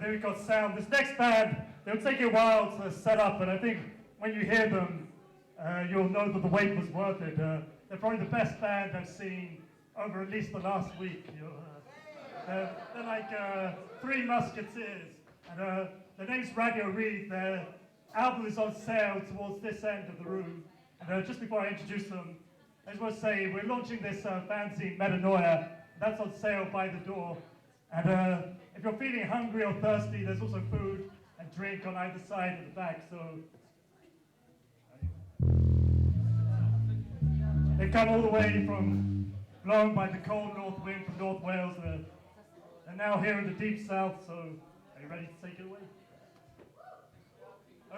we've got sound. This next band, they'll take you a while to set up, and I think when you hear them, you'll know that the wait was worth it. They're probably the best band I've seen over at least the last week. They're like Three Musketeers, and their name's Rhydd. Their album is on sale towards this end of the room. And just before I introduce them, I just want to say we're launching this fanzine, Metanoia. That's on sale by the door. And if you're feeling hungry or thirsty, there's also food and drink on either side of the back. So they come all the way from, blown by the cold north wind from North Wales. They're now here in the deep south, so are you ready to take it away?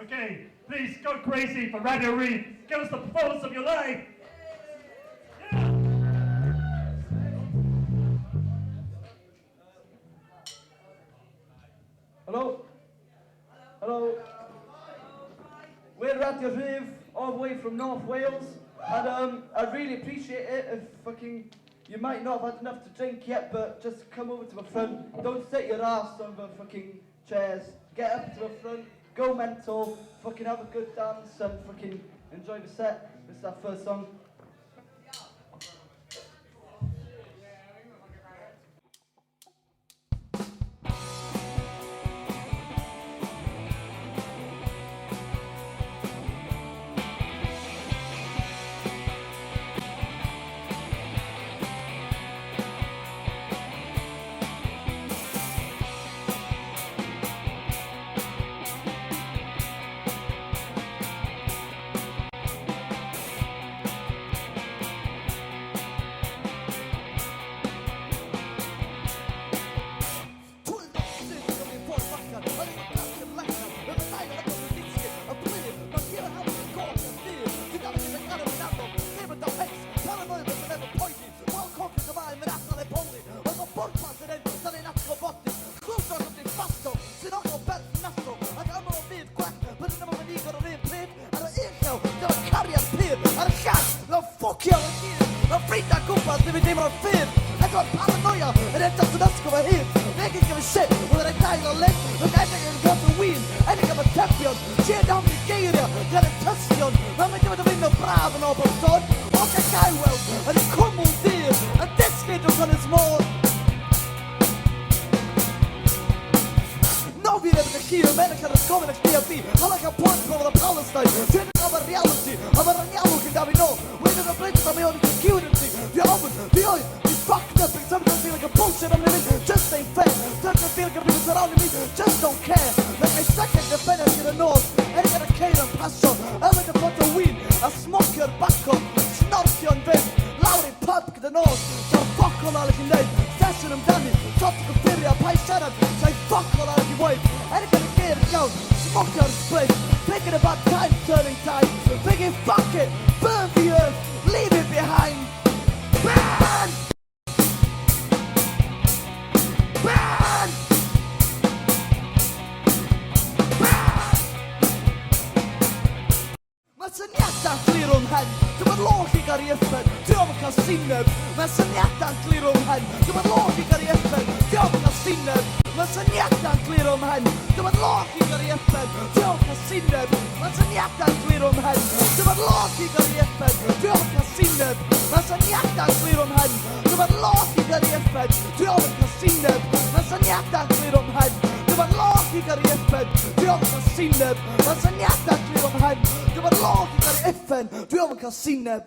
Okay, please go crazy for Rhydd. Give us the performance of your life. Yeah. Hello? Hello? We're Rhydd, all the way from North Wales, and I'd really appreciate it if you might not have had enough to drink yet, but just come over to the front. Don't sit your ass on the chairs. Get up to the front, go mental, have a good dance, and enjoy the set. This is our first song. Frida Kumpas, det vi driver av film. Jag har paranoia, är det att det ska vara hit. Det kan give a shit, whether I die or live. Look, I think I'm going to win. I think I'm a champion. Ser down the Nigeria, jag är en testion. Men man kan inte vinna braven av på stad. Och jag kan well, and it come on there. And this kid was on his mål. No, vi lever i Kiev, människan är kommen att skriva vi. Alla kan point på våra Palestine. Tydligen av en reality, av en reality där vi når. We need to break some of the security. We fucked up, and sometimes feel like a bullshit. I'm living just ain't fair. Sometimes feel like people surrounding me just don't care. Like I second defender to the north. I got a cane and passion. I like a pot of weed. I smoke your back up. Snark your vent. Loud in pub to the north. So fuck all out of your name. Fashion and dandy. Topic of theory. I pie shut up. Say fuck all out of your wife. I gotta get it down. Smoke your split. Thinking about time turning time. Thinking fuck it. Burn the earth. Leave it behind. Burn! Burn! Burn! Men sen hjärtan klir om här. Du var lågigare i FN. Du har kan sinne. Men sen hjärtan klir om här. Du var lågigare i FN. Du har kan sinne. Men sen hjärtan klir om här. Du var lågigare i FN. Du har kan sinne. Men sen hjärtan klir om här. Du var lågigare i FN. Du har kan sinne. Men sen hjärtan klir om här. Du var lågigare i FN. Du har kan sinne. Men sen hjärtan klir om här. Du var lågigare i FN. Du har kan sinne. Men sen hjärtan klir om här. Du var lågigare i FN. Du har kan sinne.